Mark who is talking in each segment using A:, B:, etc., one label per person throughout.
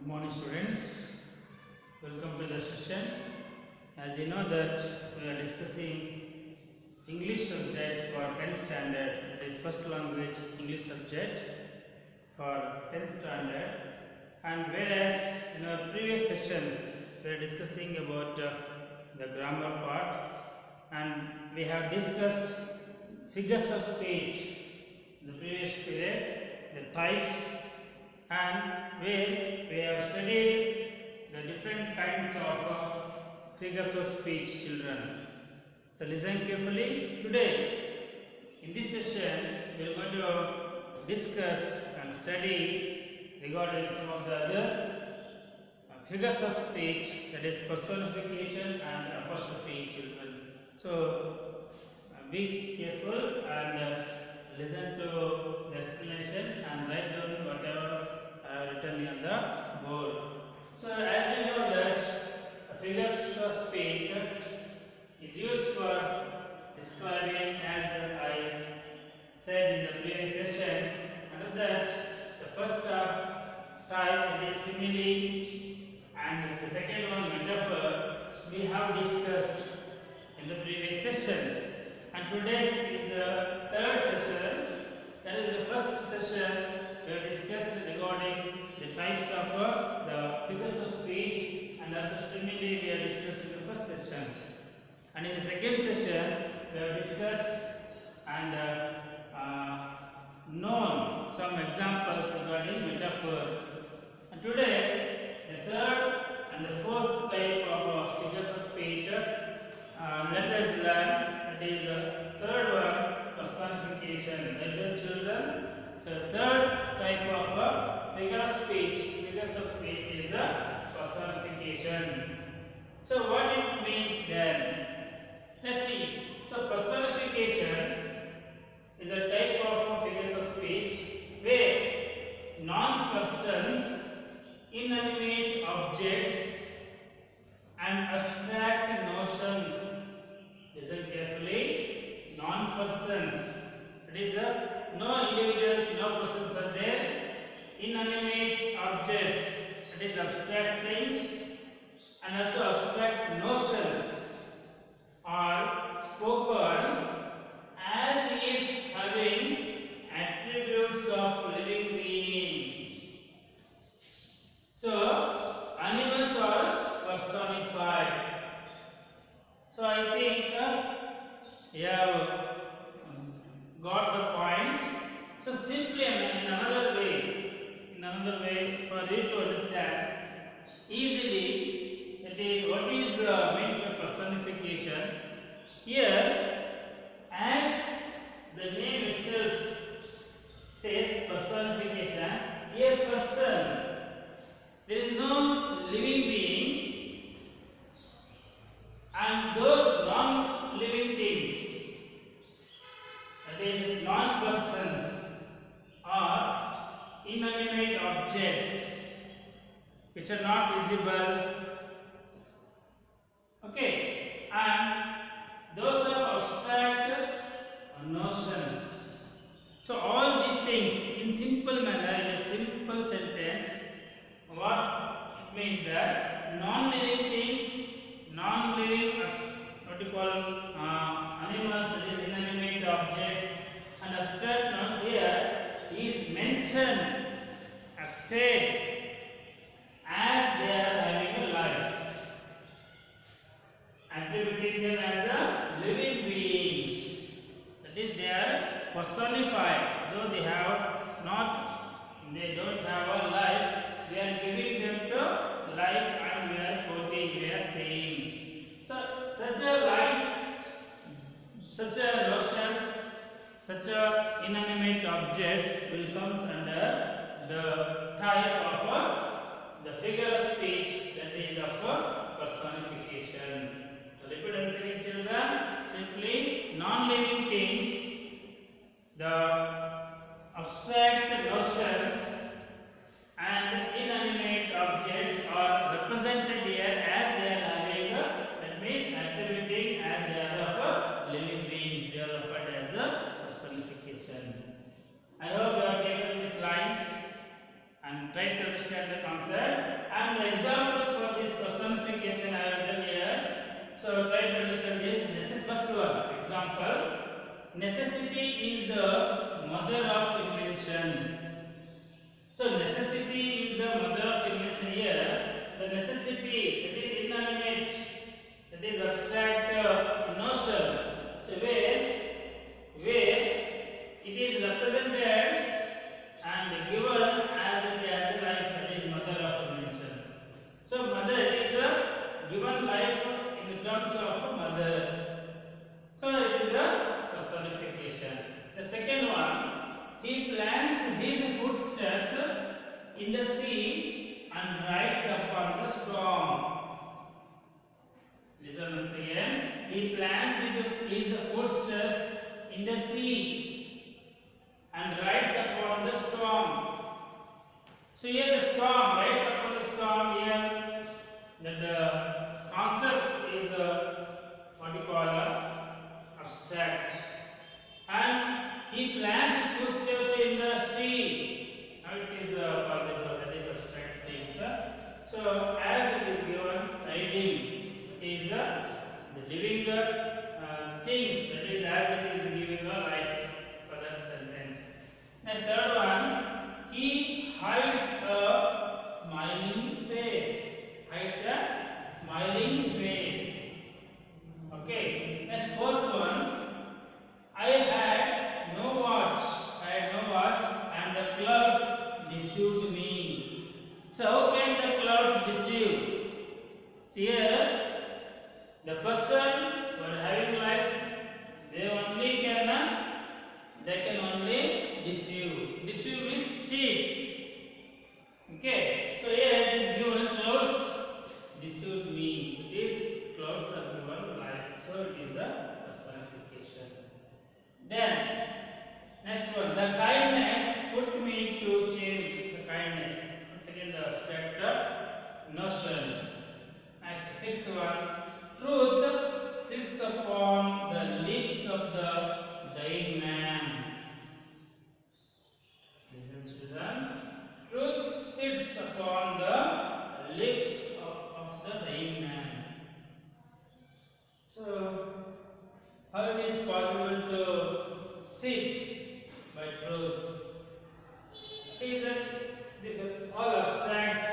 A: Good morning, students. Welcome to the session. As you know that we are discussing English subject for 10th standard. That is first language English subject for 10th standard. And whereas in our previous sessions we are discussing about the grammar part, and we have discussed figures of speech in the previous period, the types, and where we have studied the different kinds of figures of speech, children. So listen carefully. Today in this session we are going to discuss and study regarding some of the other figures of speech, that is personification and apostrophe, children. So be careful and listen to the explanation and write down whatever I have written on the board. So as you know that figures of speech is used for describing, as I said in the previous sessions, under that the first type is simile and the second one metaphor we have discussed in the previous sessions. And today's is the third session. That is the first session we have discussed regarding the types of the figures of speech, and also simile we have discussed in the first session. And in the second session we have discussed and known some examples regarding metaphor. And today the third and the fourth type of figures of speech let us learn. That is the third one, personification. That is, children. So third type of figure of speech is personification. So what it means then? Let's see. So personification is a type of figures of speech where non-persons, inanimate objects, and abstract notions. Listen carefully. Non-persons. That is, no individuals, no persons are there. Inanimate objects. That is abstract things, and also abstract notions are spoken as if having attributes of living beings. So animals are personified. So I think you have got the point. So simply in another way for you to understand easily, that is what is meant by personification. Here, as the name itself says, personification, a person, there is no living being, and those non-living things, that is non-persons, are inanimate objects which are not visible. Okay, and those are abstract notions. So all these things in simple manner, in a simple sentence, what it means that non-living things, non-living, what you call animals, that is inanimate objects, and abstract notions here is mentioned as said as they are having a life, attributing them as a living beings. That is, they are personified, though they don't have a life, we are giving them to life, and we are quoting, we are saying. So such a lines, such a notions, such a inanimate objects will come under the type of the figure of speech, that is of personification. So repeat once again, children. Simply, non-living things, the abstract notions, and inanimate objects are represented here as they are having that means attributing as they are of living beings. They are referred as a personification. I hope you have taken these lines and try to understand the concept. And the examples for this personification I have written here. So try to understand this. This is first one example. Necessity is the mother of invention. So necessity is the mother of invention here. The necessity, that is inanimate, that is abstract notion. So where it is represented and given as a life, that is mother of invention. So mother, it is a given life in terms of mother. So it is a personification. The second one, he plants his footsteps in the sea and rides upon the storm. Listen once again. He plants his footsteps in the sea and rides upon the storm. So here the storm, rides upon the storm here. That the concept is what we call abstract. And he plants his footsteps in the sea. Now it is possible, that is abstract things. So as it is given, riding, it is the living things, that is as it is giving a life for that sentence. Next third one, he hides a smiling face. Hides a smiling face. Okay. Next fourth one, I had no watch, and the clouds deceived me. So how can the clouds deceive? Here, the person who are having life, they can only deceive. Deceive means cheat. Okay. So here it is given clouds deceived me. It is clouds are given life. So it is a personification. Then next one, the kindness put me to shame. The kindness, once again the abstract notion. Next sixth one, truth sits upon the lips of the dying man. Listen children, truth sits upon the lips of the dying man. So how it is possible to sit by truth? These are all abstract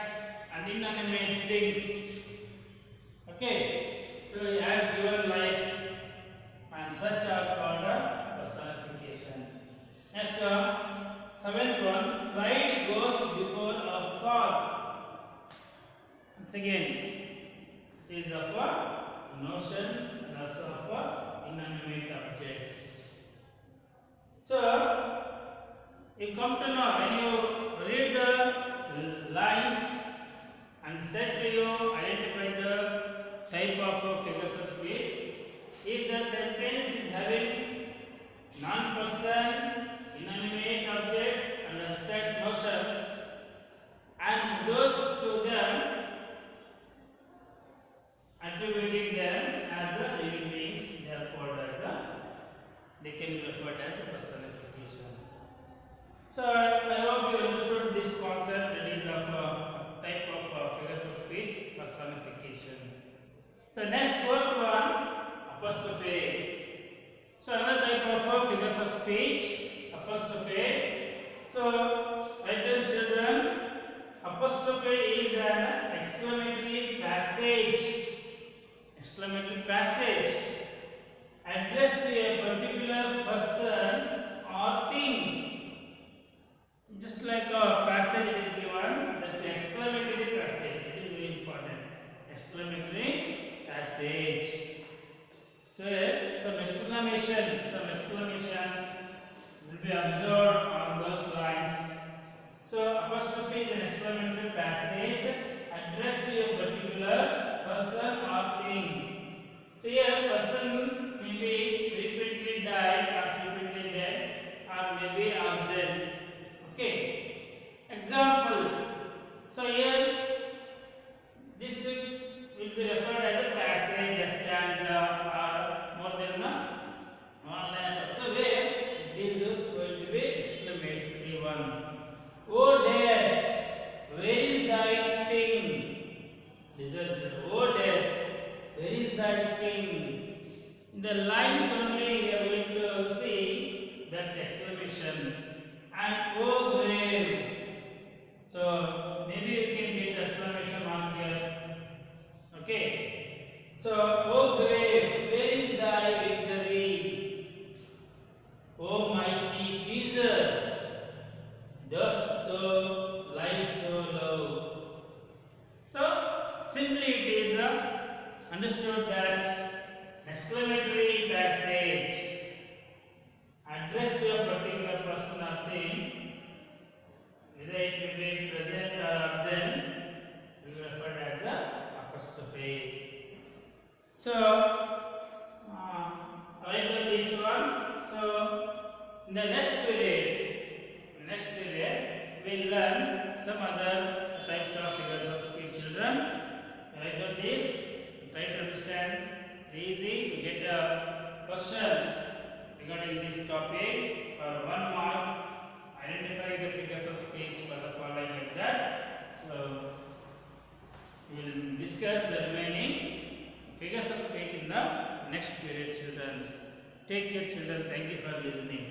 A: and inanimate things. Okay, so it has given life, and such are called a personification. Next, seventh one, pride goes before a fall. Once again, it is of notions and also of inanimate objects. So you come to know when you read the lines and said to you identify the type of figures of speech. If the sentence is having non-person, inanimate objects and abstract notions, and those to them attributing them as a living beings, they are called they can be referred as a personification. So I hope you understood this concept, that is of type of figures of speech, personification. So next fourth one, apostrophe. So another type of figures of speech, apostrophe. So right then children, apostrophe is an exclamatory passage. Exclamatory passage addressed to a particular person or thing. Just like a passage it is given, that's an exclamatory passage. It is very important. Exclamatory passage. So some exclamation will be observed on those lines. So apostrophe is an exclamatory passage addressed to a particular person or thing. So here person may be frequently died or frequently dead or may be absent. Okay. Example. So here this will be referred as a passage, a stanza, or more than one line. So where it is going to be exclamatory one. Oh death! desert. Oh death, where is thy sting? In the lines only we are going to see that exclamation. And oh grave. So maybe you can get exclamation mark here. Okay. So oh grave, where is thy victory? O mighty Caesar, dost thou lie so low? So simply it is understood that exclamatory passage addressed to a particular person or thing, whether it may be present or absent, will be referred as a apostrophe. So write down this one. So in the next period, we will learn some other types of figures of speech. Children, write down this. Try to understand. Easy. You get a question regarding this topic for 1 mark. Identify the figures of speech for the following like that. So we will discuss the remaining figures of speech in the next period, children. Take care, children. Thank you for listening.